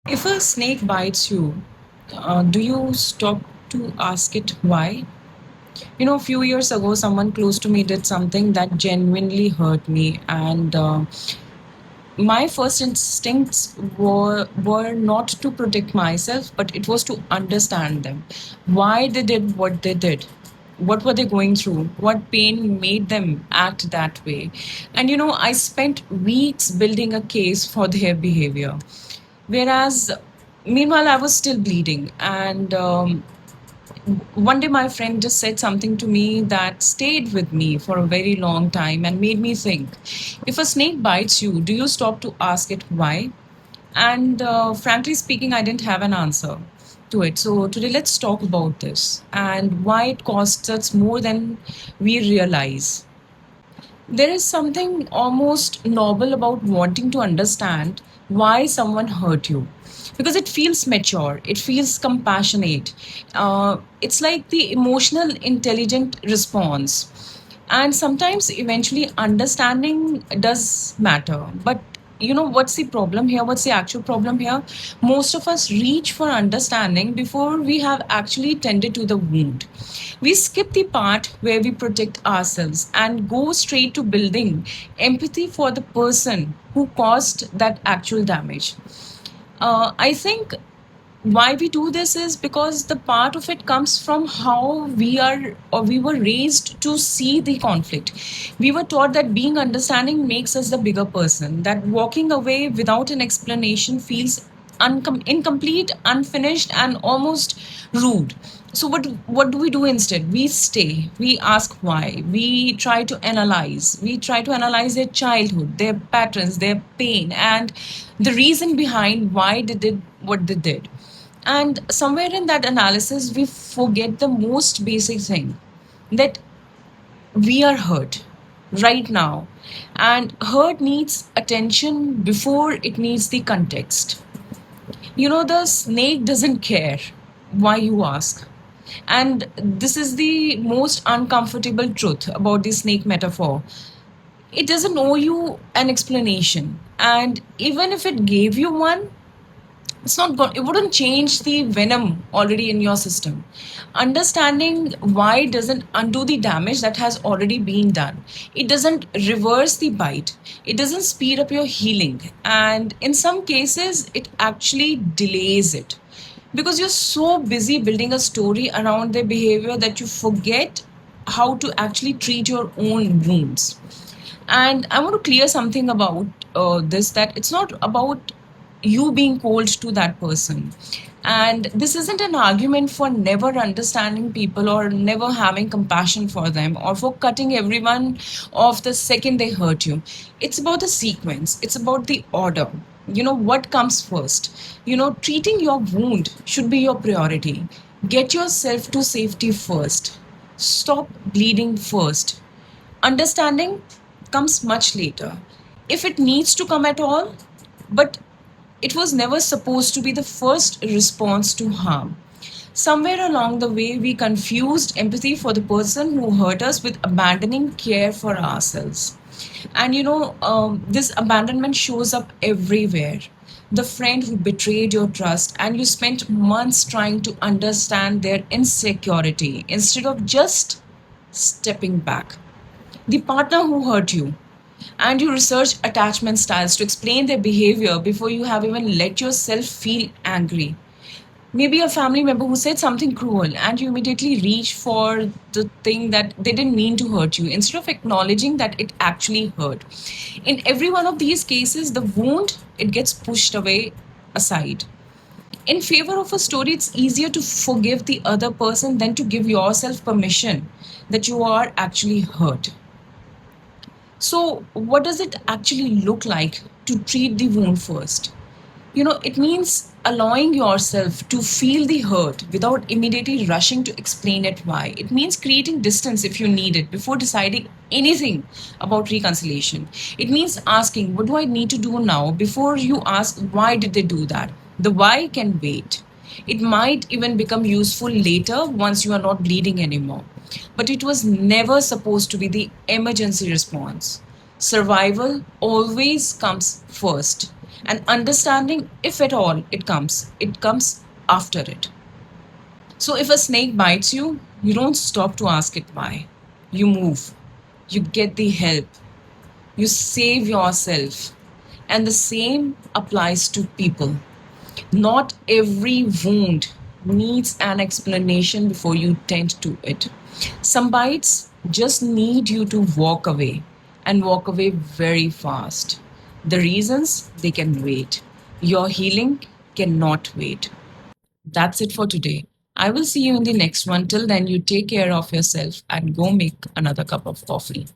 If a snake bites you, do you stop to ask it why? A few years ago, someone close to me did something that genuinely hurt me, and my first instincts were not to protect myself, but it was to understand them. Why they did what they did. What were they going through? What pain made them act that way? And I spent weeks building a case for their behavior. Whereas, meanwhile, I was still bleeding. And one day, my friend just said something to me that stayed with me for a very long time and made me think, if a snake bites you, do you stop to ask it why? And frankly speaking, I didn't have an answer to it. So today, let's talk about this and why it costs us more than we realize. There is something almost noble about wanting to understand why someone hurt you, because it feels mature, it feels compassionate. It's like the emotional intelligent response. And sometimes eventually understanding does matter, but what's the problem here? What's the actual problem here? Most of us reach for understanding before we have actually tended to the wound. We skip the part where we protect ourselves and go straight to building empathy for the person who caused that actual damage. I think why we do this is because the part of it comes from how we are or we were raised to see the conflict. We were taught that being understanding makes us the bigger person, that walking away without an explanation feels incomplete, unfinished, and almost rude. So what do we do instead? We stay, we ask why, we try to analyze their childhood, their patterns, their pain, and the reason behind why they did what they did. And somewhere in that analysis, we forget the most basic thing, that we are hurt right now. And hurt needs attention before it needs the context. The snake doesn't care why you ask. And this is the most uncomfortable truth about the snake metaphor. It doesn't owe you an explanation. And even if it gave you one, it wouldn't change the venom already in your system. Understanding why doesn't undo the damage that has already been done. It doesn't reverse the bite. It doesn't speed up your healing, and in some cases it actually delays it, because you're so busy building a story around their behavior that you forget how to actually treat your own wounds. And I want to clear something about this, that it's not about you being cold to that person. And this isn't an argument for never understanding people or never having compassion for them or for cutting everyone off the second they hurt you. It's about the sequence, it's about the order. What comes first? Treating your wound should be your priority. Get yourself to safety first. Stop bleeding first. Understanding comes much later, if it needs to come at all, but it was never supposed to be the first response to harm. Somewhere along the way, we confused empathy for the person who hurt us with abandoning care for ourselves. And this abandonment shows up everywhere. The friend who betrayed your trust, and you spent months trying to understand their insecurity instead of just stepping back. The partner who hurt you, and you research attachment styles to explain their behavior before you have even let yourself feel angry. Maybe a family member who said something cruel and you immediately reach for the thing that they didn't mean to hurt you instead of acknowledging that it actually hurt. In every one of these cases, the wound, it gets pushed away aside. In favor of a story, it's easier to forgive the other person than to give yourself permission that you are actually hurt. So, what does it actually look like to treat the wound first? It means allowing yourself to feel the hurt without immediately rushing to explain it why. It means creating distance if you need it before deciding anything about reconciliation. It means asking, what do I need to do now, before you ask, why did they do that? The why can wait. It might even become useful later once you are not bleeding anymore. But it was never supposed to be the emergency response. Survival always comes first. And understanding, if at all it comes after it. So if a snake bites you, you don't stop to ask it why. You move, you get the help, you save yourself. And the same applies to people. Not every wound needs an explanation before you tend to it. Some bites just need you to walk away and walk away very fast. The reasons, they can wait. Your healing cannot wait. That's it for today. I will see you in the next one. Till then, you take care of yourself and go make another cup of coffee.